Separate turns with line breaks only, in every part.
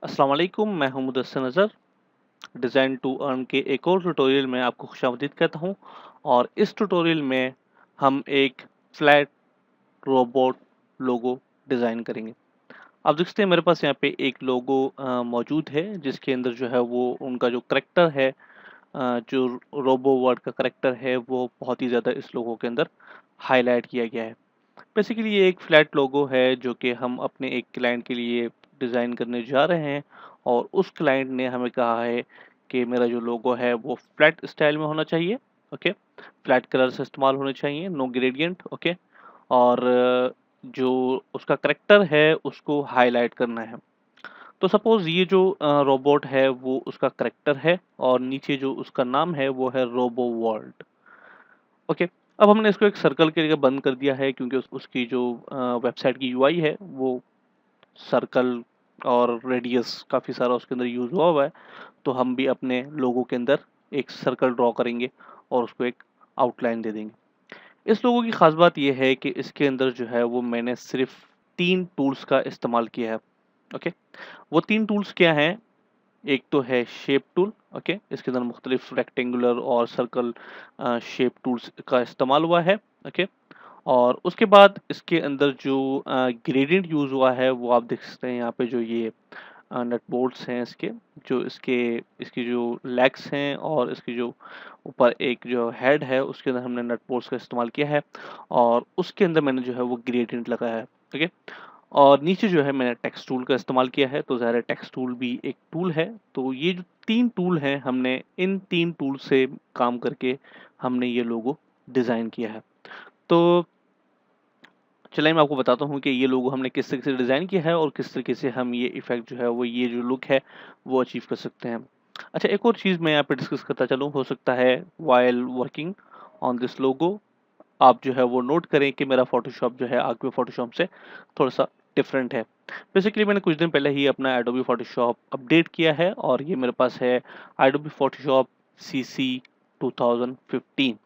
अस्सलाम वालेकुम, मैं हूं मुदस्सिर नज़र। डिज़ाइन टू अर्न के एक और ट्यूटोरियल में आपको खुशामदीद कहता हूं। और इस ट्यूटोरियल में हम एक फ्लैट रोबोट लोगो डिज़ाइन करेंगे। आप देख सकते हैं मेरे पास यहाँ पे एक लोगो मौजूद है, जिसके अंदर जो है वो उनका जो करैक्टर है, जो रोबो वर्ड का करैक्टर है, वो बहुत ही ज़्यादा इस लोगो के अंदर हाईलाइट किया गया है। बेसिकली ये एक फ्लैट लोगो है जो कि हम अपने एक क्लाइंट के लिए डिज़ाइन करने जा रहे हैं। और उस क्लाइंट ने हमें कहा है कि मेरा जो लोगो है वो फ्लैट स्टाइल में होना चाहिए। ओके, फ्लैट कलर्स इस्तेमाल होने चाहिए, नो ग्रेडियंट। ओके, और जो उसका करैक्टर है उसको हाईलाइट करना है। तो सपोज़ ये जो रोबोट है वो उसका करैक्टर है, और नीचे जो उसका नाम है वो है रोबो वर्ल्ड। ओके, अब हमने इसको एक सर्कल के लिए बंद कर दिया है, क्योंकि उसकी जो वेबसाइट की यूआई है वो सर्कल और रेडियस काफ़ी सारा उसके अंदर यूज़ हुआ हुआ है। तो हम भी अपने लोगो के अंदर एक सर्कल ड्रॉ करेंगे और उसको एक आउटलाइन दे देंगे। इस लोगो की ख़ास बात ये है कि इसके अंदर जो है वो मैंने सिर्फ 3 टूल्स का इस्तेमाल किया है। ओके, वो 3 टूल्स क्या हैं? एक तो है शेप टूल। ओके, इसके अंदर मुख्तलिफ रेक्टेंगुलर और सर्कल शेप टूल्स का इस्तेमाल हुआ है। ओके, और उसके बाद इसके अंदर जो ग्रेडिएंट यूज़ हुआ है वो आप देख सकते हैं यहाँ पे, जो ये नट बोल्ट्स हैं इसके, जो इसकी जो लेग्स हैं और इसकी जो ऊपर एक जो हेड है उसके अंदर हमने नट बोल्ट्स का इस्तेमाल किया है। और उसके अंदर मैंने जो है वो ग्रेडिएंट लगाया है। ओके, और नीचे जो है मैंने टेक्स्ट टूल का इस्तेमाल किया है। तो ज़ाहिर है टेक्स्ट टूल भी एक टूल है। तो ये जो 3 टूल हैं, हमने इन 3 टूल से काम करके हमने ये लोगो डिज़ाइन किया है। तो चलिए मैं आपको बताता हूँ कि ये लोगो हमने किस तरीके से डिज़ाइन किया है और किस तरीके से हम ये इफ़ेक्ट जो है वो, ये जो लुक है वो अचीव कर सकते हैं। अच्छा, एक और चीज़ मैं यहाँ पे डिस्कस करता चलूँ, हो सकता है व्हाइल वर्किंग ऑन दिस लोगो आप जो है वो नोट करें कि मेरा फ़ोटोशॉप जो है आगे फ़ोटोशॉप से थोड़ा-सा डिफरेंट है। बेसिकली मैंने कुछ दिन पहले ही अपना एडोबी फ़ोटोशॉप अपडेट किया है, और ये मेरे पास है एडोबी फ़ोटोशॉप सीसी 2015।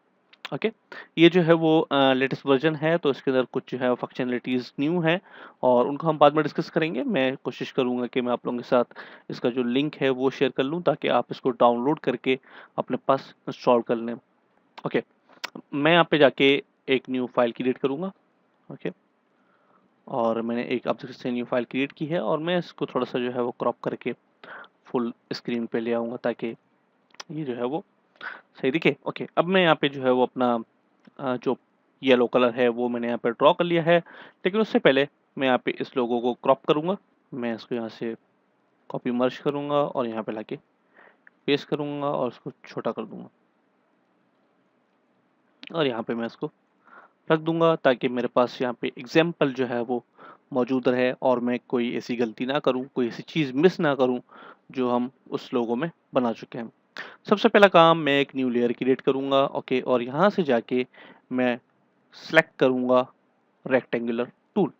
ओके, ये जो है वो लेटेस्ट वर्ज़न है, तो इसके अंदर कुछ जो है फंक्शनैलिटीज़ न्यू हैं और उनको हम बाद में डिस्कस करेंगे। मैं कोशिश करूँगा कि मैं आप लोगों के साथ इसका जो लिंक है वो शेयर कर लूँ, ताकि आप इसको डाउनलोड करके अपने पास इंस्टॉल कर लें। ओके, मैं यहाँ पे जाके एक न्यू फ़ाइल क्रिएट करूँगा। ओके, और मैंने एक आप देख सकते हैं न्यू फ़ाइल क्रिएट की है, और मैं इसको थोड़ा-सा जो है वो क्रॉप करके फुल स्क्रीन पे ले आऊँगा, ताकि ये जो है वो सही दिखे। ओके, अब मैं यहाँ पे जो है वो अपना जो येलो कलर है वो मैंने यहाँ पे ड्रॉ कर लिया है। लेकिन उससे पहले मैं यहाँ पे इस लोगो को क्रॉप करूँगा। मैं इसको यहाँ से कॉपी मर्ज करूँगा और यहाँ पे लाके पेस्ट करूँगा और उसको छोटा कर दूँगा, और यहाँ पे मैं इसको रख दूँगा, ताकि मेरे पास यहाँ पे एग्ज़ाम्पल जो है वो मौजूद रहे और मैं कोई ऐसी गलती ना करूँ, कोई ऐसी चीज़ मिस ना करूँ जो हम उस लोगो में बना चुके हैं। सबसे पहला काम, मैं एक न्यू लेयर क्रिएट करूँगा। ओके, और यहाँ से जाके मैं सेलेक्ट करूँगा रेक्टेंगुलर टूल।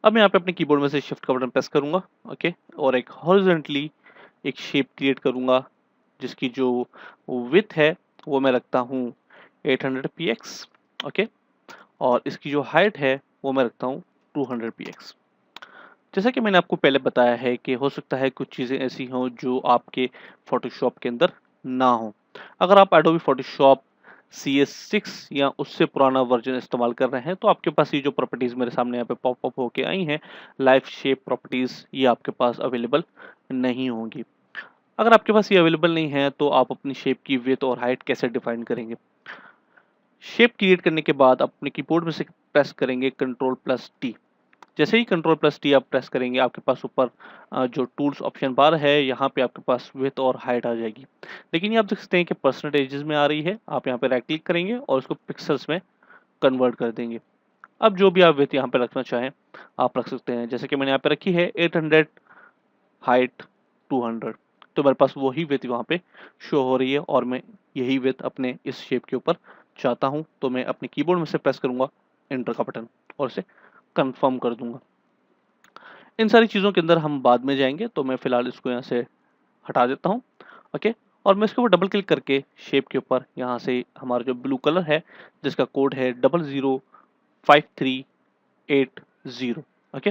अब मैं यहाँ पे अपने कीबोर्ड में से शिफ्ट का बटन प्रेस करूँगा। ओके, और एक हॉरिज़ॉन्टली एक शेप क्रिएट करूँगा, जिसकी जो विड्थ है वो मैं रखता हूँ 800 पीएक्स। ओके, और इसकी जो हाइट है वो मैं रखता हूँ 200 पीएक्स। जैसा कि मैंने आपको पहले बताया है कि हो सकता है कुछ चीज़ें ऐसी हों जो आपके फ़ोटोशॉप के अंदर ना हों। अगर आप एडोबी फ़ोटोशॉप CS6 या उससे पुराना वर्ज़न इस्तेमाल कर रहे हैं, तो आपके पास ये जो प्रॉपर्टीज़ मेरे सामने यहाँ पे पॉप अप होके आई हैं, लाइव शेप प्रॉपर्टीज़, ये आपके पास अवेलेबल नहीं होंगी। अगर आपके पास ये अवेलेबल नहीं है, तो आप अपनी शेप की विड्थ और हाइट कैसे डिफ़ाइन करेंगे? शेप क्रिएट करने के बाद अपने कीबोर्ड में से प्रेस करेंगे Ctrl+T। जैसे ही Ctrl+T आप प्रेस करेंगे, आपके पास ऊपर जो टूल्स ऑप्शन बार है, यहाँ पे आपके पास विड्थ और हाइट आ जाएगी। लेकिन ये आप देख सकते हैं कि परसेंटेजेस में आ रही है। आप यहाँ पे राइट क्लिक करेंगे और उसको पिक्सेल्स में कन्वर्ट कर देंगे। अब जो भी आप विड्थ यहाँ पे रखना चाहें, आप रख सकते हैं। जैसे कि मैंने यहाँ पे रखी है 800, हाइट 200। तो मेरे पास वही विड्थ वहाँ पे शो हो रही है, और मैं यही विड्थ अपने इस शेप के ऊपर चाहता हूँ। तो मैं अपने कीबोर्ड में से प्रेस करूँगा एंटर का बटन और इसे कन्फर्म कर दूँगा। इन सारी चीज़ों के अंदर हम बाद में जाएँगे, तो मैं फ़िलहाल इसको यहाँ से हटा देता हूँ। ओके, और मैं इसके ऊपर डबल क्लिक करके शेप के ऊपर यहाँ से हमारा जो ब्लू कलर है, जिसका कोड है 005380। ओके,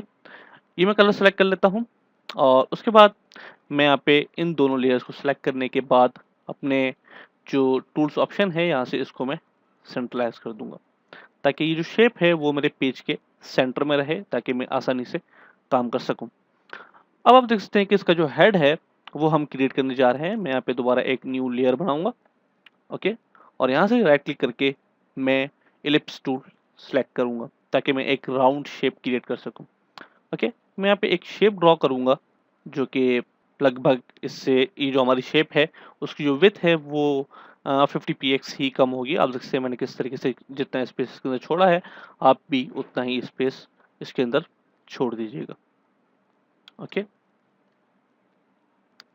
ये मैं कलर सेलेक्ट कर लेता हूँ। और उसके बाद मैं यहाँ पे इन दोनों लेयर्स को सिलेक्ट करने के बाद अपने जो टूल्स ऑप्शन है यहाँ से इसको मैं सेंट्रलाइज कर दूंगा, ताकि ये जो शेप है वो मेरे पेज के सेंटर में रहे, ताकि मैं आसानी से काम कर सकूं। अब आप देख सकते हैं कि इसका जो हेड है वो हम क्रिएट करने जा रहे हैं। मैं यहाँ पे दोबारा एक न्यू लेयर बनाऊंगा। ओके, और यहाँ से राइट क्लिक करके मैं इलिप्स टूल सेलेक्ट करूंगा, ताकि मैं एक राउंड शेप क्रिएट कर सकूं। ओके, मैं यहाँ पे एक शेप ड्रॉ करूंगा जो कि लगभग इससे ये जो हमारी शेप है उसकी जो विड्थ है वो 50 px ही कम होगी। आप देख सकते हैं मैंने किस तरीके से जितना स्पेस इसके अंदर छोड़ा है, आप भी उतना ही स्पेस इसके अंदर छोड़ दीजिएगा। ओके,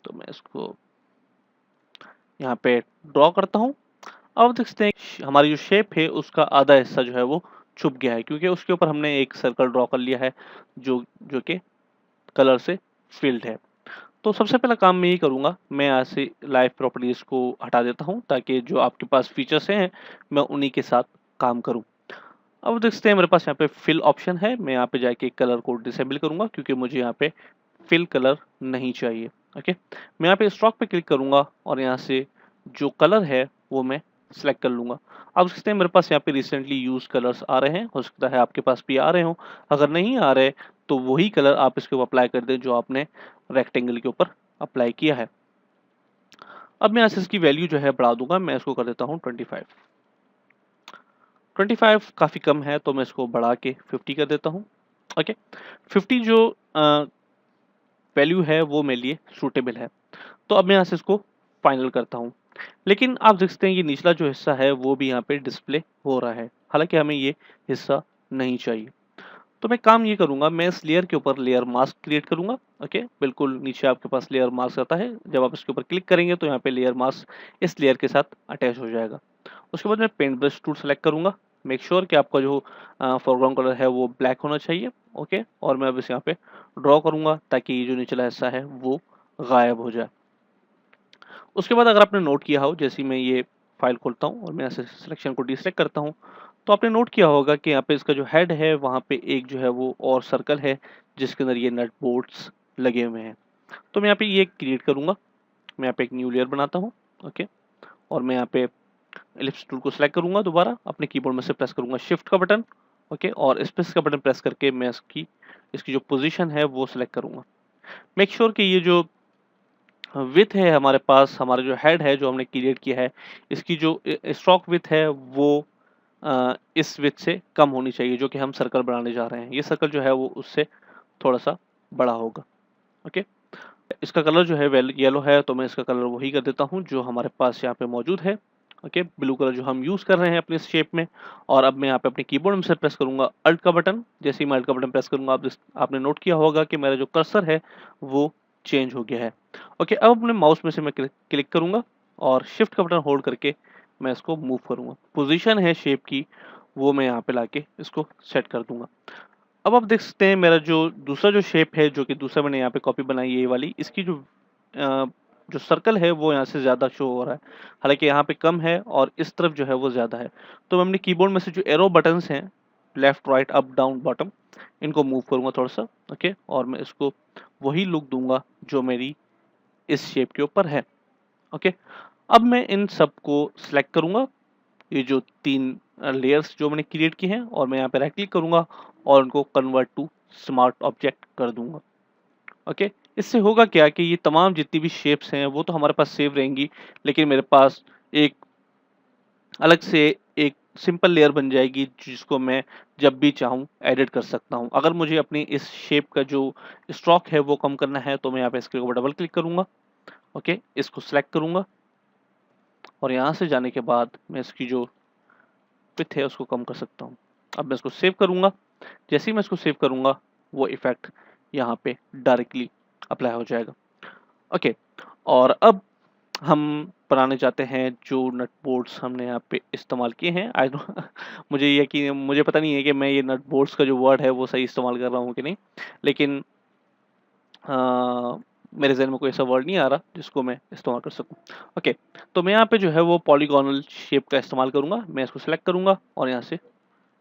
तो मैं इसको यहाँ पे ड्रॉ करता हूँ। अब देख सकते हैं हमारी जो शेप है उसका आधा हिस्सा जो है वो छुप गया है, क्योंकि उसके ऊपर हमने एक सर्कल ड्रॉ कर लिया है जो जो कि कलर से फिल्ड है। तो सबसे पहला काम मैं ये करूँगा, मैं यहाँ से लाइव प्रॉपर्टीज को हटा देता हूँ, ताकि जो आपके पास फीचर्स हैं मैं उन्हीं के साथ काम करूँ। अब देख सकते हैं मेरे पास यहाँ पे फिल ऑप्शन है। मैं यहाँ पे जाके कलर को डिसेबल करूँगा, क्योंकि मुझे यहाँ पे फिल कलर नहीं चाहिए। ओके, मैं यहाँ पे स्ट्रोक पे क्लिक करूँगा और यहाँ से जो कलर है वो मैं सेलेक्ट कर लूँगा। अब देखते हैं मेरे पास यहाँ पे रिसेंटली यूज कलर्स आ रहे हैं, हो सकता है आपके पास भी आ रहे हों। अगर नहीं आ रहे तो वही कलर आप इसके ऊपर अप्लाई कर दें जो आपने रेक्टेंगल के ऊपर अप्लाई किया है। अब मैं यहाँ से इसकी वैल्यू जो है बढ़ा दूंगा। मैं इसको कर देता हूँ 25। 25 काफ़ी कम है, तो मैं इसको बढ़ा के 50 कर देता हूँ। ओके, 50 जो वैल्यू है वो मेरे लिए सूटेबल है। तो अब मैं यहाँ से इसको फाइनल करता हूँ। लेकिन आप देख सकते हैं ये निचला जो हिस्सा है वो भी यहाँ पे डिस्प्ले हो रहा है, हालांकि हमें ये हिस्सा नहीं चाहिए। तो मैं काम ये करूंगा, मैं इस लेयर के ऊपर लेयर मास्क क्रिएट करूंगा। ओके, बिल्कुल नीचे आपके पास लेयर मास्क आता है, जब आप इसके ऊपर क्लिक करेंगे तो यहाँ पे लेयर मास्क इस लेयर के साथ अटैच हो जाएगा। उसके बाद मैं पेंट ब्रश टूल सेलेक्ट करूंगा। मेक श्योर कि आपका जो फोरग्राउंड कलर है वो ब्लैक होना चाहिए। ओके, और मैं अब इस यहाँ पे ड्रॉ करूंगा ताकि ये जो निचला हिस्सा है वो गायब हो जाए। उसके बाद अगर आपने नोट किया हो, जैसे ही मैं ये फाइल खोलता हूँ और मैं ऐसे सिलेक्शन को डीसेलेक्ट करता हूँ, तो आपने नोट किया होगा कि यहाँ पे इसका जो हेड है वहाँ पे एक जो है वो और सर्कल है जिसके अंदर ये नट बोल्ट्स लगे हुए हैं। तो मैं यहाँ पे ये क्रिएट करूंगा। मैं यहाँ पे एक न्यू लेयर बनाता हूँ। ओके, और मैं यहाँ पे एलिप्स टूल को सिलेक्ट करूंगा, दोबारा अपने कीबोर्ड में से प्रेस करूंगा शिफ्ट का बटन। ओके, और स्पेस का बटन प्रेस करके मैं इसकी जो पोजीशन है वो सिलेक्ट करूंगा। मेक श्योर कि ये जो विथ है हमारे पास, हमारा जो हेड है जो हमने क्रिएट किया है, इसकी जो स्ट्रोक विथ है वो इस विथ से कम होनी चाहिए, जो कि हम सर्कल बनाने जा रहे हैं। ये सर्कल जो है वो उससे थोड़ा सा बड़ा होगा। ओके, इसका कलर जो है वेल येलो है, तो मैं इसका कलर वही कर देता हूँ जो हमारे पास यहाँ पे मौजूद है। ओके, ब्लू कलर जो हम यूज कर रहे हैं अपने शेप में। और अब मैं यहाँ पे अपने कीबोर्ड में से प्रेस करूंगा अल्ट का बटन। जैसे ही मैं अल्ट का बटन प्रेस करूंगा, आपने नोट किया होगा कि मेरा जो कर्सर है वो चेंज हो गया है। ओके, अब अपने माउस में से मैं क्लिक करूंगा और शिफ्ट का बटन होल्ड करके मैं इसको मूव करूंगा। पोजीशन है शेप की वो मैं यहाँ पे लाके इसको सेट कर दूंगा। अब आप देख सकते हैं मेरा जो दूसरा जो शेप है, जो कि दूसरा मैंने यहाँ पे कॉपी बनाई है ये वाली, इसकी जो सर्कल है वो यहाँ से ज़्यादा शो हो रहा है, हालांकि यहाँ पे कम है और इस तरफ जो है वो ज़्यादा है। तो मैं अपने कीबोर्ड में से जो एरो बटन्स हैं, left right up down bottom, इनको मूव करूंगा थोड़ा सा। ओके, और मैं इसको वही लुक दूंगा जो मेरी इस शेप के ऊपर है। ओके, अब मैं इन सबको सिलेक्ट करूंगा, ये जो 3 लेयर्स जो मैंने क्रिएट की हैं, और मैं यहाँ पे राइट क्लिक करूंगा और उनको कन्वर्ट टू स्मार्ट ऑब्जेक्ट कर दूंगा। ओके, इससे होगा क्या कि ये तमाम जितनी भी शेप्स हैं वो तो हमारे पास सेव रहेंगी, लेकिन मेरे पास एक अलग से एक सिंपल लेयर बन जाएगी जिसको मैं जब भी चाहूँ एडिट कर सकता हूँ। अगर मुझे अपनी इस शेप का जो स्ट्रोक है वो कम करना है, तो मैं यहाँ पे इसके ऊपर डबल क्लिक करूंगा। ओके, इसको सिलेक्ट करूंगा और यहाँ से जाने के बाद मैं इसकी जो विड्थ है उसको कम कर सकता हूँ। अब मैं इसको सेव करूंगा। जैसे ही मैं इसको सेव करूंगा वो इफेक्ट यहाँ पे डायरेक्टली अप्लाई हो जाएगा। ओके, और अब हम बनाने चाहते हैं जो नट बोल्ट्स हमने यहाँ पे इस्तेमाल किए हैं। आई नो मुझे पता नहीं है कि मैं ये नट बोल्ट्स का जो वर्ड है वो सही इस्तेमाल कर रहा हूँ कि नहीं, लेकिन मेरे ज़हन में कोई ऐसा वर्ड नहीं आ रहा जिसको मैं इस्तेमाल कर सकूँ। ओके, तो मैं यहाँ पे जो है वो पॉलीगोनल शेप का इस्तेमाल करूँगा। मैं इसको सेलेक्ट करूँगा और यहाँ से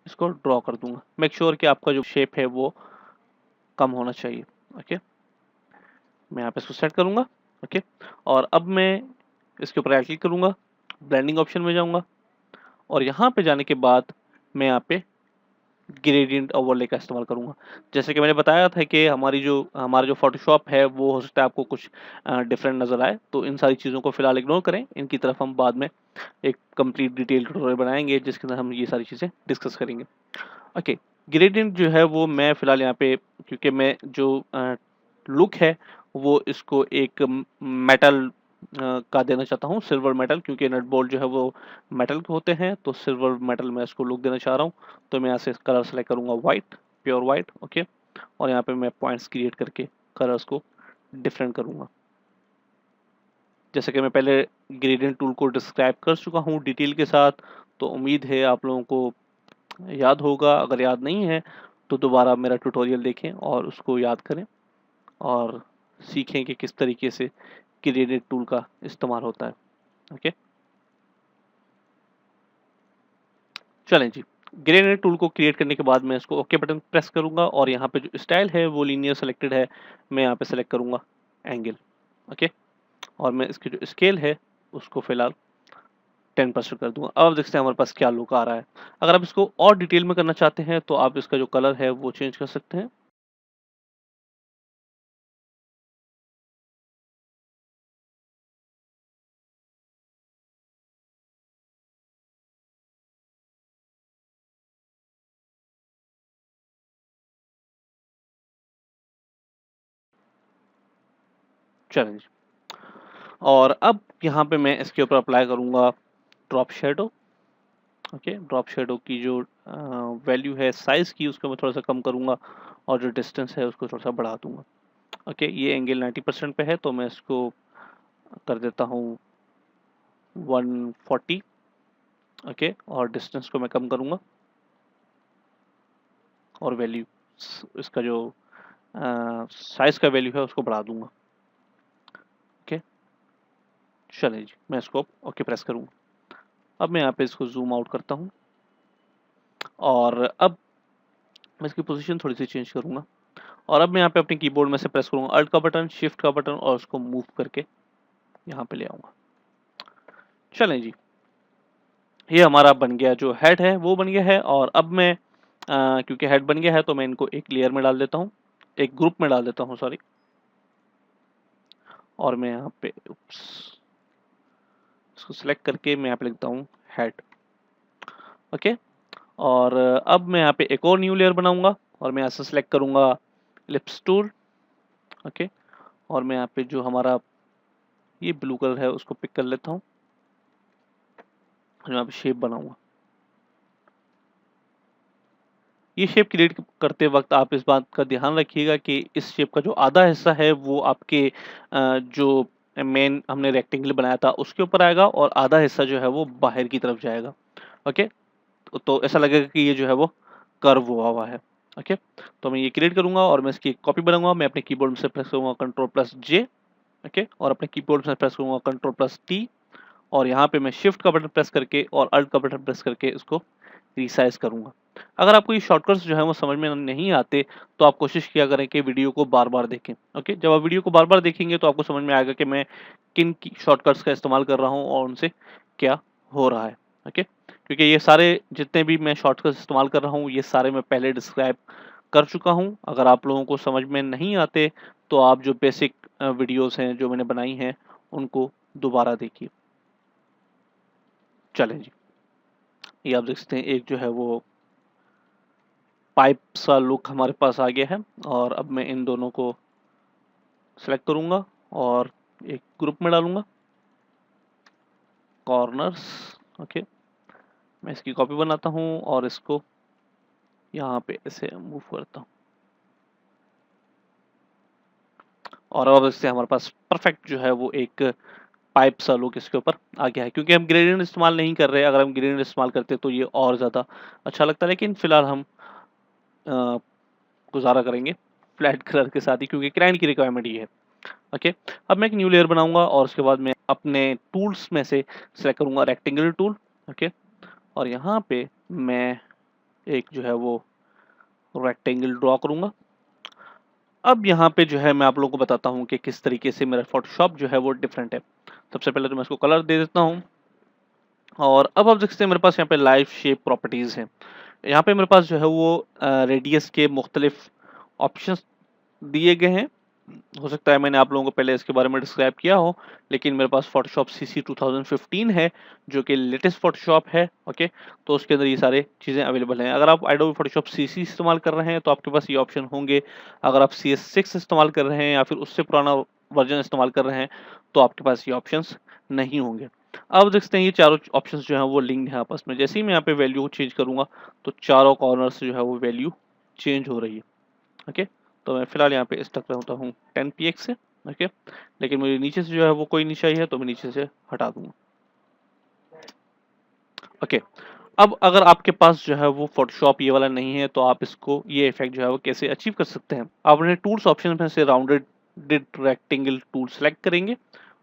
इसको ड्रॉ कर दूंगा। मेक श्योर कि आपका जो शेप है वो कम होना चाहिए। ओके, मैं यहाँ पे इसको सेट करूँगा। ओके, और अब मैं इसके ऊपर राइट क्लिक करूँगा, ब्लेंडिंग ऑप्शन में जाऊँगा और यहाँ पे जाने के बाद मैं यहाँ पे ग्रेडियंट ओवरले का इस्तेमाल करूँगा। जैसे कि मैंने बताया था कि हमारा जो फ़ोटोशॉप है वो हो सकता है आपको कुछ डिफरेंट नज़र आए, तो इन सारी चीज़ों को फ़िलहाल इग्नोर करें। इनकी तरफ हम बाद में एक कंप्लीट डिटेल ट्यूटोरियल बनाएँगे जिसके अंदर हम ये सारी चीज़ें डिस्कस करेंगे। ओके, ग्रेडियंट जो है वो मैं फ़िलहाल यहाँ पे, क्योंकि मैं जो लुक है वो इसको एक मेटल का देना चाहता हूँ, सिल्वर मेटल, क्योंकि नट बोल्ट जो है वो मेटल के होते हैं, तो सिल्वर मेटल मैं इसको लुक देना चाह रहा हूँ। तो मैं यहाँ से कलर सेलेक्ट करूँगा वाइट, प्योर वाइट। ओके, और यहाँ पे मैं पॉइंट्स क्रिएट करके कलर्स को डिफरेंट करूँगा। जैसे कि मैं पहले ग्रेडियंट टूल को डिस्क्राइब कर चुका हूँ डिटेल के साथ, तो उम्मीद है आप लोगों को याद होगा। अगर याद नहीं है तो दोबारा मेरा ट्यूटोरियल देखें और उसको याद करें और सीखें कि किस तरीके से ग्रेडियंट टूल का इस्तेमाल होता है। ओके, चलें जी। ग्रेडियंट टूल को क्रिएट करने के बाद मैं इसको ओके बटन प्रेस करूंगा और यहाँ पे जो स्टाइल है वो लीनियर सेलेक्टेड है, मैं यहाँ पे सेलेक्ट करूंगा एंगल। ओके, और मैं इसकी जो स्केल है उसको फिलहाल 10% कर दूंगा। अब देखते हैं हमारे पास क्या लुक आ रहा है। अगर आप इसको और डिटेल में करना चाहते हैं तो आप इसका जो कलर है वो चेंज कर सकते हैं। चलें जी। और अब यहाँ पे मैं इसके ऊपर अप्लाई करूँगा drop shadow. Okay, drop shadow की जो वैल्यू है साइज़ की उसको मैं थोड़ा-सा कम करूँगा और जो डिस्टेंस है उसको थोड़ा-सा बढ़ा दूँगा। ओके, ये एंगल 90% पे है तो मैं इसको कर देता हूँ 140। ओके, और डिस्टेंस को मैं कम करूँगा और वैल्यू इसका जो साइज़ का वैल्यू है उसको बढ़ा दूँगा। ओके, चलिए जी, मैं इसको ओके प्रेस करूँगा। अब मैं यहाँ पे इसको ज़ूम आउट करता हूँ और अब मैं इसकी पोज़ीशन थोड़ी-सी चेंज करूँगा और अब मैं यहाँ पे अपने कीबोर्ड में से प्रेस करूँगा अल्ट का बटन, शिफ्ट का बटन और उसको मूव करके यहाँ पे ले आऊँगा। चलें जी, ये हमारा बन गया, जो हेड है वो बन गया है और अब मैं क्योंकि हेड बन गया है तो मैं इनको एक लेयर में डाल देता हूँ, एक ग्रुप में डाल देता हूँ सॉरी। और मैं यहाँ पे इसको सिलेक्ट करके मैं यहाँ पे लिखता हूँ हेड। ओके, और अब मैं यहाँ पे एक और न्यू लेयर बनाऊंगा और मैं यहाँ से सिलेक्ट करूँगा लिप्स टूल। ओके, और मैं यहाँ पे जो हमारा ये ब्लू कलर है उसको पिक कर लेता हूँ और यहाँ पे शेप बनाऊंगा। ये शेप क्रिएट करते वक्त आप इस बात का ध्यान रखिएगा कि इस शेप का जो आधा हिस्सा है वो आपके जो मेन हमने रेक्टेंगल बनाया था उसके ऊपर आएगा और आधा हिस्सा जो है वो बाहर की तरफ जाएगा। ओके, तो ऐसा लगेगा कि ये जो है वो कर्व हुआ हुआ है। ओके, तो मैं ये क्रिएट करूंगा और मैं इसकी कॉपी बनाऊंगा। मैं अपने कीबोर्ड में से प्रेस करूंगा कंट्रोल प्लस जे। ओके, और अपने कीबोर्ड में प्रेस करूंगा कंट्रोल प्लस टी और यहाँ पे मैं शिफ्ट का बटन प्रेस करके और अल्ट का बटन प्रेस करके इसको रिसाइज करूंगा। अगर आपको ये शॉर्टकट्स जो है वो समझ में नहीं आते तो आप कोशिश किया करें कि वीडियो को बार-बार देखें। ओके, जब आप वीडियो को बार-बार देखेंगे तो आपको समझ में आएगा कि मैं किन की शॉर्टकट्स का इस्तेमाल कर रहा हूँ और उनसे क्या हो रहा है। ओके, क्योंकि ये सारे जितने भी मैं शॉर्टकट्स इस्तेमाल कर रहा हूँ ये सारे मैं पहले डिस्क्राइब कर चुका हूँ। अगर आप लोगों को समझ में नहीं आते तो आप जो बेसिक वीडियोज़ हैं जो मैंने बनाई हैं उनको दोबारा देखिए। चलें जी, ये आप देख सकते हैं एक जो है वो पाइप सा लुक हमारे पास आ गया है और अब मैं इन दोनों को सेलेक्ट करूंगा और एक ग्रुप में डालूंगा कॉर्नर्स। ओके, मैं इसकी कॉपी बनाता हूँ और इसको यहाँ पे ऐसे मूव करता हूँ और अब इससे हमारे पास परफेक्ट जो है वो एक पाइप सा लुक इसके ऊपर आ गया है। क्योंकि हम ग्रेडियंट इस्तेमाल नहीं कर रहे, अगर हम ग्रेडियंट इस्तेमाल करते तो ये और ज़्यादा अच्छा लगता, लेकिन फिलहाल हम अ, गुजारा करेंगे फ्लैट कलर के साथ ही क्योंकि क्लाइंट की रिक्वायरमेंट ये है। ओके, अब मैं एक न्यू लेयर बनाऊंगा और उसके बाद मैं अपने टूल्स में से सेलेक्ट करूंगा रेक्टेंगल टूल। ओके, और यहाँ पे मैं एक जो है वो रेक्टेंगल ड्रॉ करूंगा। अब यहाँ पे जो है मैं आप लोगों को बताता हूँ कि किस तरीके से मेरा फोटोशॉप जो है वो डिफरेंट है। सबसे पहले तो मैं इसको कलर दे देता हूँ और अब आप देख सकते हैं मेरे पास यहाँ पे लाइव शेप प्रॉपर्टीज़ हैं। यहाँ पे मेरे पास जो है वो रेडियस के मुख्तलिफ ऑप्शंस दिए गए हैं। हो सकता है मैंने आप लोगों को पहले इसके बारे में डिस्क्राइब किया हो, लेकिन मेरे पास फोटोशॉप सीसी 2015 है जो कि लेटेस्ट फोटोशॉप है। ओके, तो उसके अंदर ये सारे चीज़ें अवेलेबल हैं। अगर आप एडोबी फोटोशॉप सीसी इस्तेमाल कर रहे हैं तो आपके पास ये ऑप्शन होंगे। अगर आप CS6 इस्तेमाल कर रहे हैं या फिर उससे पुराना वर्जन इस्तेमाल कर रहे हैं तो आपके पास ये ऑप्शंस नहीं होंगे। अब देखते हैं ये चारों ऑप्शंस जो हैं वो लिंक्ड हैं आपस में। जैसे ही मैं यहाँ पे वैल्यू को चेंज करूँगा तो चारों कॉर्नर से जो है वो वैल्यू चेंज हो रही है। ओके, तो मैं फिलहाल यहाँ पे स्टक रहता हूँ 10px से। ओके, लेकिन मुझे नीचे से जो है वो कोई नहीं चाहिए तो मैं नीचे से हटा दूंगा। ओके, अब अगर आपके पास जो है वो फोटोशॉप ये वाला नहीं है तो आप इसको ये इफेक्ट जो है वो कैसे अचीव कर सकते हैं। आप अपने टूल्स ऑप्शन में से राउंडेड रेक्टेंगल टूल सेलेक्ट करेंगे।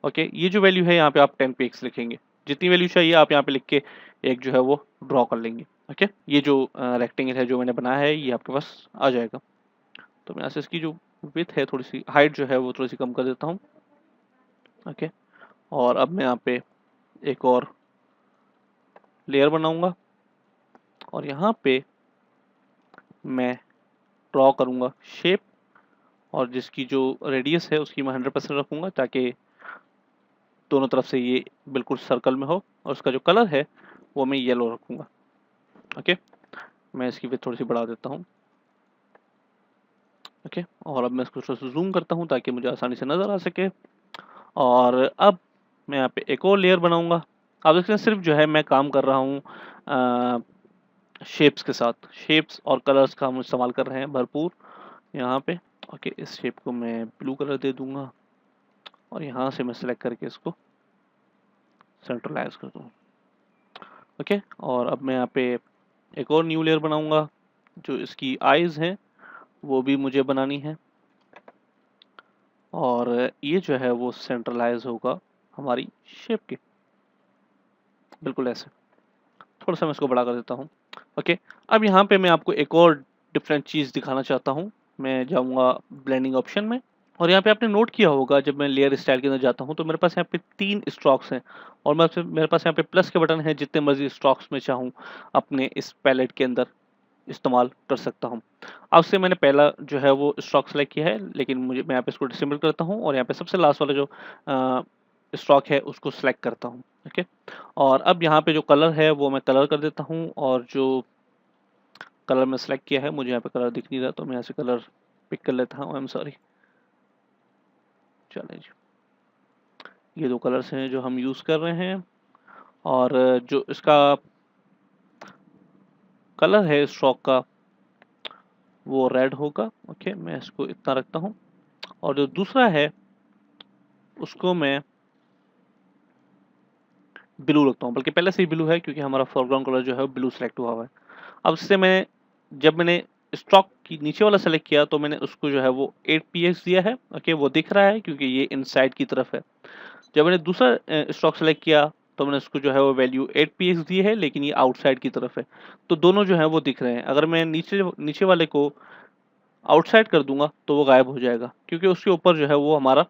ओके, ये जो वैल्यू है यहाँ पे आप 10px लिखेंगे। जितनी वैल्यू चाहिए आप यहाँ पे लिख के एक जो है वो ड्रॉ कर लेंगे। ओके, ये जो रेक्टेंगल है जो मैंने बनाया है ये आपके पास आ जाएगा। तो मैं यहाँ से इसकी जो विड्थ है थोड़ी सी हाइट जो है वो थोड़ी सी कम कर देता हूँ। ओके, और अब मैं यहाँ पे एक और लेयर बनाऊंगा और यहाँ पे मैं ड्रॉ करूंगा शेप और जिसकी जो रेडियस है उसकी मैं 100% रखूंगा ताकि दोनों तरफ से ये बिल्कुल सर्कल में हो और उसका जो कलर है वो मैं येलो रखूंगा। ओके, मैं इसकी विड्थ थोड़ी सी बढ़ा देता हूँ। ओके, और अब मैं इसको थोड़ा सा जूम करता हूँ ताकि मुझे आसानी से नज़र आ सके। और अब मैं यहाँ पे एक और लेयर बनाऊंगा। आप देखते हैं सिर्फ जो है मैं काम कर रहा हूँ शेप्स के साथ। शेप्स और कलर्स का हम इस्तेमाल कर रहे हैं भरपूर यहाँ पे। ओके, इस शेप को मैं ब्लू कलर दे दूंगा और यहाँ से मैं सेलेक्ट करके इसको सेंट्रलाइज कर दूँ। ओके, और अब मैं यहाँ पे एक और न्यू लेयर बनाऊंगा। जो इसकी आईज हैं वो भी मुझे बनानी है और ये जो है वो सेंट्रलाइज होगा हमारी शेप के बिल्कुल ऐसे। थोड़ा सा मैं इसको बड़ा कर देता हूँ। ओके, अब यहाँ पे मैं आपको एक और डिफरेंट चीज़ दिखाना चाहता हूँ। मैं जाऊँगा ब्लेंडिंग ऑप्शन में और यहाँ पे आपने नोट किया होगा जब मैं लेयर स्टाइल के अंदर जाता हूँ तो मेरे पास यहाँ पे 3 स्ट्रोक्स हैं और मेरे पास यहाँ पे प्लस के बटन है। जितने मर्जी स्ट्रोक्स में चाहूँ अपने इस पैलेट के अंदर इस्तेमाल कर सकता हूँ। अब से मैंने पहला जो है वो स्ट्रोक सेलेक्ट किया है, लेकिन मैं यहाँ पे इसको डिसेबल करता हूँ और यहाँ पे सबसे लास्ट वाला जो स्ट्रोक है उसको सेलेक्ट करता हूँ। ओके, और अब यहाँ पे जो कलर है वो मैं कलर कर देता हूँ और जो कलर मैं सेलेक्ट किया है मुझे यहाँ पे कलर दिख नहीं रहा तो मैं यहाँ से कलर पिक कर लेता हूँ। I am sorry. चलिए जी, ये दो कलर्स हैं जो हम यूज़ कर रहे हैं और जो इसका कलर है स्ट्रोक का वो रेड होगा। ओके, मैं इसको इतना रखता हूँ और जो दूसरा है उसको मैं ब्लू रखता हूँ, बल्कि पहले से ही ब्लू है क्योंकि हमारा फोरग्राउंड कलर जो है वो ब्लू सेलेक्ट हुआ हुआ है। अब इससे जब मैंने स्टॉक की नीचे वाला सेलेक्ट किया तो मैंने उसको जो है वो 8px दिया है। ओके, वो दिख रहा है क्योंकि ये इनसाइड की तरफ है। जब मैंने दूसरा स्टॉक सेलेक्ट किया तो मैंने उसको जो है वो वैल्यू 8px दी है, लेकिन ये आउटसाइड की तरफ है। तो दोनों जो है वो दिख रहे हैं। अगर मैं नीचे नीचे वाले को आउटसाइड कर दूंगा तो वो गायब हो जाएगा क्योंकि उसके ऊपर जो है वो हमारा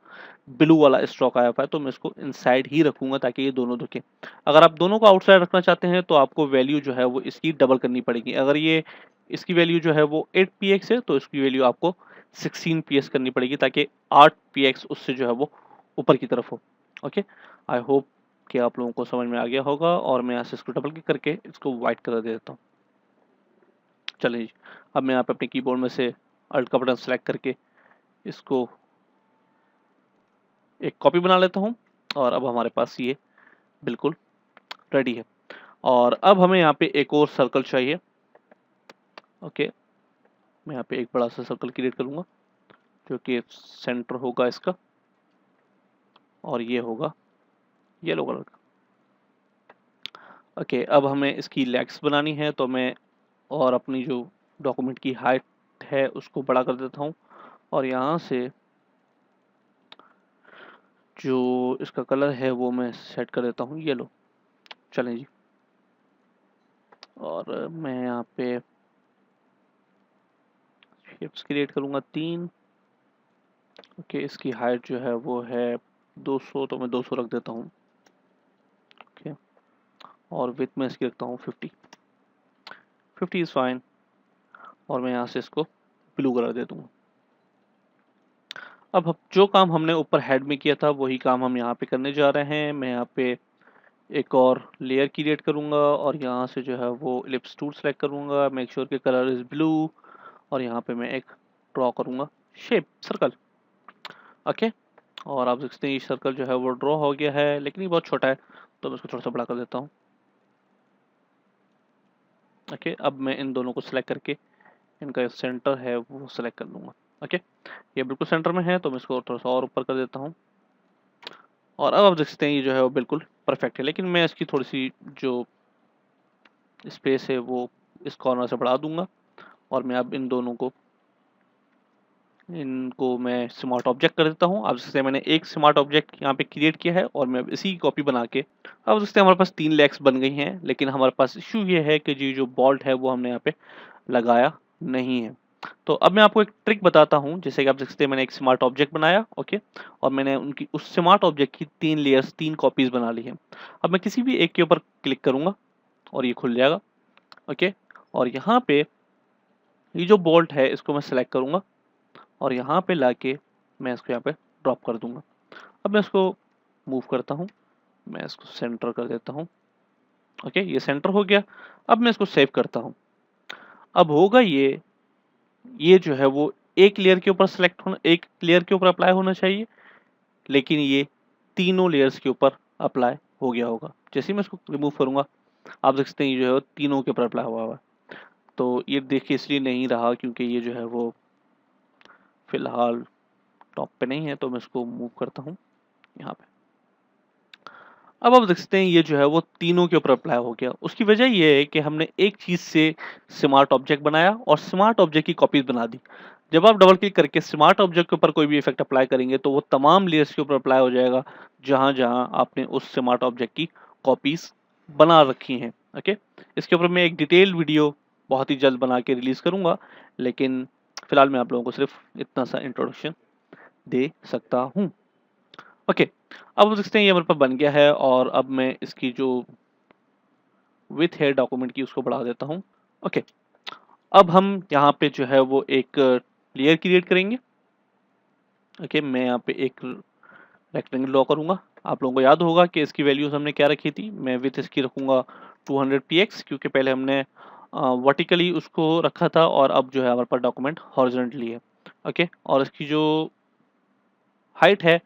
ब्लू वाला स्ट्रोक आया हुआ है। तो मैं इसको इनसाइड ही रखूंगा ताकि ये दोनों दिखे। अगर आप दोनों को आउटसाइड रखना चाहते हैं तो आपको वैल्यू जो है वो इसकी डबल करनी पड़ेगी। अगर ये इसकी वैल्यू जो है वो 8px है तो इसकी वैल्यू आपको 16px करनी पड़ेगी ताकि 8px उससे जो है वो ऊपर की तरफ हो। ओके, आई होप कि आप लोगों को समझ में आ गया होगा और मैं यहाँ से इसको डबल क्लिक करके इसको व्हाइट कलर दे देता हूँ। चलिए जी, अब मैं यहाँ पे अपने कीबोर्ड में से अल्ट का बटन सेलेक्ट करके इसको एक कॉपी बना लेता हूँ और अब हमारे पास ये बिल्कुल रेडी है। और अब हमें यहाँ पे एक और सर्कल चाहिए। ओके, मैं यहाँ पे एक बड़ा सा सर्कल क्रिएट करूँगा जो कि सेंटर होगा इसका और ये होगा येलो कलर का। ओके, अब हमें इसकी लेग्स बनानी है तो मैं और अपनी जो डॉक्यूमेंट की हाइट है उसको बड़ा कर देता हूँ और यहाँ से जो इसका कलर है वो मैं सेट कर देता हूँ येलो। चलें जी, और मैं यहाँ पे शेप्स क्रिएट करूँगा 3 ओके, इसकी हाइट जो है वो है 200, तो मैं 200 रख देता हूँ। ओके, और विथ में इसकी रखता हूँ 50। 50 इज़ फाइन, और मैं यहाँ से इसको ब्लू कलर दे दूँगा। अब जो काम हमने ऊपर हेड में किया था वही काम हम यहाँ पे करने जा रहे हैं। मैं यहाँ पे एक और लेयर क्रिएट करूँगा और यहाँ से जो है वो इलिप्स टूल सेलेक्ट करूँगा, मेक श्योर कि कलर इज़ ब्लू, और यहाँ पे मैं एक ड्रॉ करूँगा शेप सर्कल। ओके, और आप देखते हैं ये सर्कल जो है वो ड्रॉ हो गया है, लेकिन ये बहुत छोटा है तो मैं इसको थोड़ा सा बड़ा कर देता हूँ। ओके, अब मैं इन दोनों को सिलेक्ट करके इनका सेंटर है वो सिलेक्ट कर लूँगा। ओके, ये बिल्कुल सेंटर में है तो मैं इसको थोड़ा सा और ऊपर कर देता हूँ, और अब आप देख सकते हैं ये जो है वो बिल्कुल परफेक्ट है। लेकिन मैं इसकी थोड़ी सी जो स्पेस है वो इस कॉर्नर से बढ़ा दूंगा, और मैं अब इनको मैं स्मार्ट ऑब्जेक्ट कर देता हूँ। अब जैसे मैंने एक स्मार्ट ऑब्जेक्ट यहाँ पे क्रिएट किया है, और मैं अब इसी की कॉपी बना के, अब जैसे हमारे पास 3 लेग्स बन गई हैं, लेकिन हमारे पास इशू ये है कि जो बॉल्ट है वो हमने यहाँ पे लगाया नहीं है। तो अब मैं आपको एक ट्रिक बताता हूँ। जैसे कि आप देख सकते हैं मैंने एक स्मार्ट ऑब्जेक्ट बनाया, ओके, और मैंने उनकी उस स्मार्ट ऑब्जेक्ट की 3 लेयर्स, 3 कॉपीज बना ली है। अब मैं किसी भी एक के ऊपर क्लिक करूंगा और ये खुल जाएगा। ओके, और यहाँ पे ये जो बोल्ट है इसको मैं सेलेक्ट करूंगा, और यहाँ पे लाके मैं इसको यहाँ पे ड्रॉप कर दूंगा। अब मैं इसको मूव करता हूँ, मैं इसको सेंटर कर देता हूँ। ओके, ये सेंटर हो गया। अब मैं इसको सेव करता हूँ। अब होगा ये जो है वो एक लेयर के ऊपर सेलेक्ट होना, एक लेयर के ऊपर अप्लाई होना चाहिए, लेकिन ये तीनों लेयर्स के ऊपर अप्लाई हो गया होगा। जैसे ही मैं इसको रिमूव करूंगा आप देख सकते हैं ये जो है वो तीनों के ऊपर अप्लाई हुआ है। तो ये देखिए इसलिए नहीं रहा क्योंकि ये जो है वो फिलहाल टॉप पे नहीं है, तो मैं इसको मूव करता हूँ यहाँ पे। अब आप देख सकते हैं ये जो है वो तीनों के ऊपर अप्लाई हो गया। उसकी वजह ये है कि हमने एक चीज से स्मार्ट ऑब्जेक्ट बनाया और स्मार्ट ऑब्जेक्ट की कॉपीज बना दी। जब आप डबल क्लिक करके स्मार्ट ऑब्जेक्ट के ऊपर कोई भी इफेक्ट अप्लाई करेंगे तो वो तमाम लेयर्स के ऊपर अप्लाई हो जाएगा जहां जहां आपने उस स्मार्ट ऑब्जेक्ट की कॉपीज बना रखी हैं। ओके, इसके ऊपर मैं एक डिटेल वीडियो बहुत ही जल्द बना के रिलीज करूंगा, लेकिन फिलहाल मैं आप लोगों को सिर्फ इतना सा इंट्रोडक्शन दे सकता हूँ। ओके, अब आप देखते हैं ये मेरे पास बन गया है, और अब मैं इसकी जो विथ है डॉक्यूमेंट की उसको बढ़ा देता हूँ। ओके, अब हम यहाँ पे जो है वो एक लेयर क्रिएट करेंगे। ओके, मैं यहाँ पे एक रेक्टेंगल ड्रॉ करूंगा। आप लोगों को याद होगा कि इसकी वैल्यूज हमने क्या रखी थी। मैं विथ इसकी रखूंगा 200 px, क्योंकि पहले हमने वर्टिकली उसको रखा था और अब जो है हमारे पास डॉक्यूमेंट हॉरिजॉन्टली है। ओके, और इसकी जो हाइट है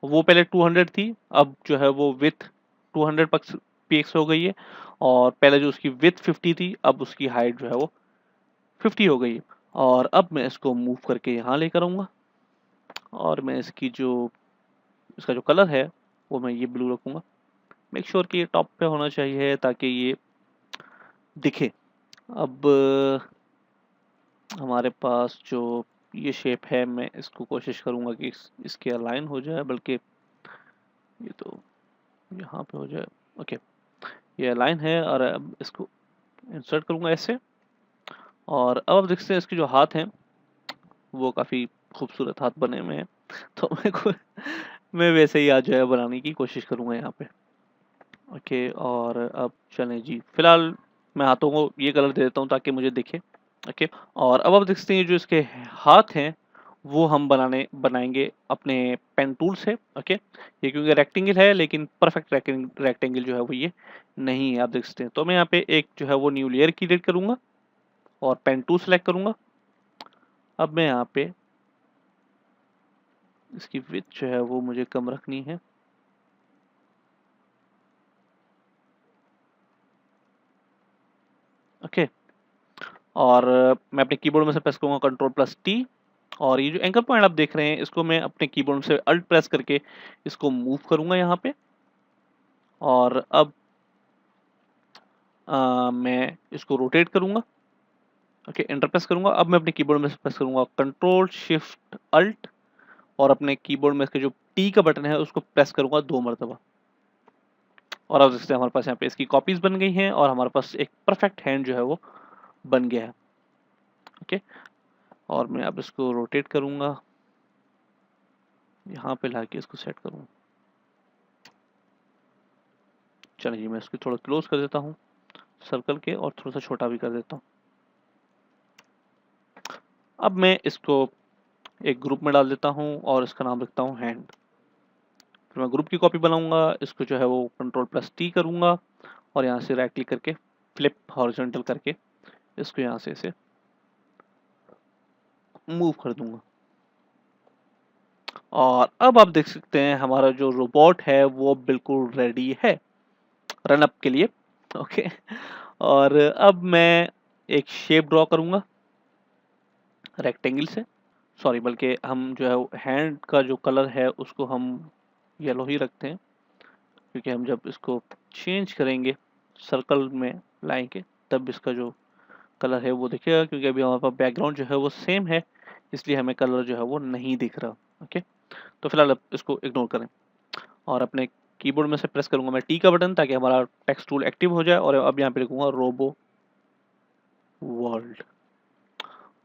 वो पहले 200 थी, अब जो है वो विथ 200 px हो गई है, और पहले जो उसकी विथ 50 थी अब उसकी हाइट जो है वो 50 हो गई है। और अब मैं इसको मूव करके यहाँ लेकर आऊँगा, और मैं इसका जो कलर है वो मैं ये ब्लू रखूँगा। मेक श्योर कि ये टॉप पे होना चाहिए ताकि ये दिखे। अब हमारे पास जो ये शेप है मैं इसको कोशिश करूँगा कि इसके अलाइन हो जाए, बल्कि ये तो यहाँ पे हो जाए। ओके, ये अलाइन है, और अब इसको इंसर्ट करूँगा ऐसे, और अब आप देखते हैं इसके जो हाथ हैं वो काफ़ी खूबसूरत हाथ बने हुए हैं। तो मैं वैसे ही आज जो है बनाने की कोशिश करूँगा यहाँ पे। ओके, और अब चलें जी, फिलहाल मैं हाथों को ये कलर दे देता हूँ ताकि मुझे दिखे। ओके, और अब आप देख सकते हैं जो इसके हाथ हैं वो हम बनाएंगे अपने पेन टूल से। ओके, ये क्योंकि रेक्टेंगल है, लेकिन परफेक्ट रेक्टेंगल जो है वो ये नहीं है, आप देख सकते हैं। तो मैं यहाँ पे एक जो है वो न्यू लेयर क्रिएट करूँगा और पेन टूल सेलेक्ट करूँगा। अब मैं यहाँ पे इसकी विड्थ जो है वो मुझे कम रखनी है। ओके, और मैं अपने कीबोर्ड में से प्रेस करूँगा Ctrl+T, और ये जो एंकर पॉइंट आप देख रहे हैं इसको मैं अपने कीबोर्ड से अल्ट प्रेस करके इसको मूव करूँगा यहाँ पे, और अब मैं इसको रोटेट करूँगा। ओके, एंटर प्रेस करूँगा। अब मैं अपने कीबोर्ड में से प्रेस करूँगा Ctrl+Shift+Alt, और अपने कीबोर्ड में इसके जो टी का बटन है उसको प्रेस करूँगा 2 मरतबा, और अब जैसे हमारे पास यहाँ पे इसकी कॉपीज बन गई हैं और हमारे पास एक परफेक्ट हैंड जो है वो बन गया है। ओके, और मैं अब इसको रोटेट करूँगा यहाँ पे लाके इसको सेट करूँ। चलिए मैं इसको थोड़ा क्लोज कर देता हूँ सर्कल के, और थोड़ा सा छोटा भी कर देता हूँ। अब मैं इसको एक ग्रुप में डाल देता हूँ और इसका नाम रखता हूँ हैंड। फिर मैं ग्रुप की कॉपी बनाऊंगा, इसको जो है वो Ctrl+T करूंगा और यहाँ से राइट क्लिक करके फ्लिप हॉरिजॉन्टल करके इसको यहाँ से इसे मूव कर दूंगा। और अब आप देख सकते हैं हमारा जो रोबोट है वो बिल्कुल रेडी है रन अप के लिए। ओके, और अब मैं एक शेप ड्रॉ करूंगा रेक्टेंगल से। सॉरी, बल्कि हम जो है हैंड का जो कलर है उसको हम येलो ही रखते हैं, क्योंकि हम जब इसको चेंज करेंगे सर्कल में लाएंगे तब इसका जो कलर है वो दिखेगा, क्योंकि अभी हमारे पास बैकग्राउंड जो है वो सेम है, इसलिए हमें कलर जो है वो नहीं दिख रहा। ओके, तो फिलहाल अब इसको इग्नोर करें और अपने कीबोर्ड में से प्रेस करूंगा मैं टी का बटन, ताकि हमारा टेक्स्ट टूल एक्टिव हो जाए। और अब यहाँ पे लिखूंगा रोबो वर्ल्ड,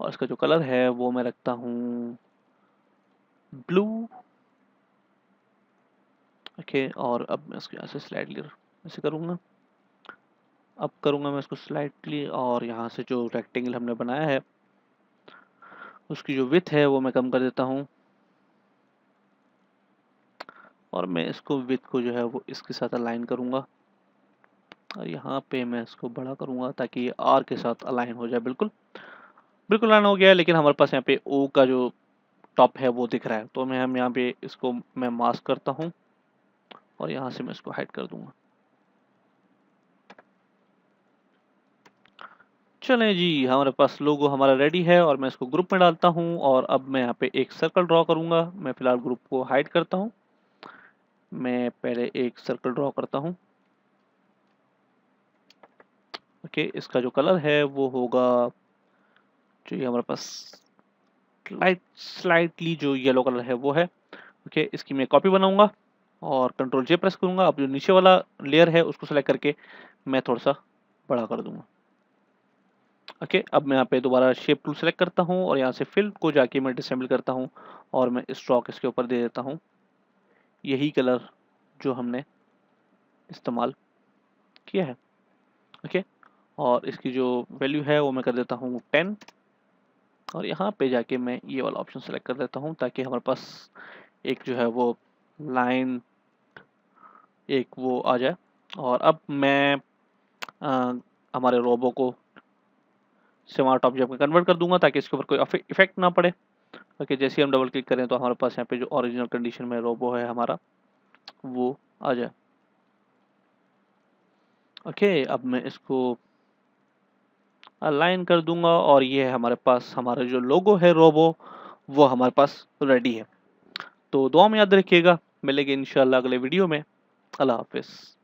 और इसका जो कलर है वो मैं रखता हूँ ब्लू। ओके, और अब मैं इसको यहाँ से स्लाइडली ऐसे करूँगा। अब करूँगा मैं इसको स्लाइटली, और यहाँ से जो रेक्टेंगल हमने बनाया है उसकी जो विड्थ है वो मैं कम कर देता हूँ, और मैं इसको विड्थ को जो है वो इसके साथ अलाइन करूँगा, और यहाँ पे मैं इसको बड़ा करूँगा ताकि ये आर के साथ अलाइन हो जाए। बिल्कुल बिल्कुल अलाइन हो गया है, लेकिन हमारे पास यहाँ पे ओ का जो टॉप है वो दिख रहा है, तो हम यहाँ पे इसको मैं मास्क करता हूँ और यहाँ से मैं इसको हाइड कर दूंगा। चलें जी, हमारे पास लोगो हमारा रेडी है और मैं इसको ग्रुप में डालता हूँ। और अब मैं यहाँ पे एक सर्कल ड्रॉ करूँगा। मैं फिलहाल ग्रुप को हाइड करता हूँ। मैं पहले एक सर्कल ड्रॉ करता हूँ। ओके, इसका जो कलर है वो होगा जो ये हमारे पास स्लाइटली जो येलो कलर है वो है। ओके, इसकी मैं कॉपी बनाऊंगा और Ctrl+J प्रेस करूंगा। अब जो नीचे वाला लेयर है उसको सेलेक्ट करके मैं थोड़ा सा बड़ा कर दूंगा। ओके, अब मैं यहाँ पे दोबारा शेप टूल सेलेक्ट करता हूँ और यहाँ से फिल को जाके मैं डिसेंबल करता हूँ और मैं स्ट्रोक इसके ऊपर दे देता हूँ यही कलर जो हमने इस्तेमाल किया है। ओके, और इसकी जो वैल्यू है वो मैं कर देता हूँ 10, और यहाँ पे जाके मैं ये वाला ऑप्शन सेलेक्ट कर देता हूँ ताकि हमारे पास एक जो है वो लाइन एक वो आ जाए। और अब मैं हमारे रोबो को स्मार्ट ऑब्जेक्ट में कन्वर्ट कर दूंगा ताकि इसके ऊपर कोई इफेक्ट ना पड़े। ओके, जैसे ही हम डबल क्लिक करें तो हमारे पास यहाँ पे जो ओरिजिनल कंडीशन में रोबो है हमारा वो आ जाए। ओके, अब मैं इसको अलाइन कर दूंगा और ये है हमारे पास हमारा जो लोगो है रोबो वो हमारे पास रेडी है। तो दुआ में याद रखिएगा, मिलेंगे इंशाल्लाह अगले वीडियो में। अल्लाह हाफिज़।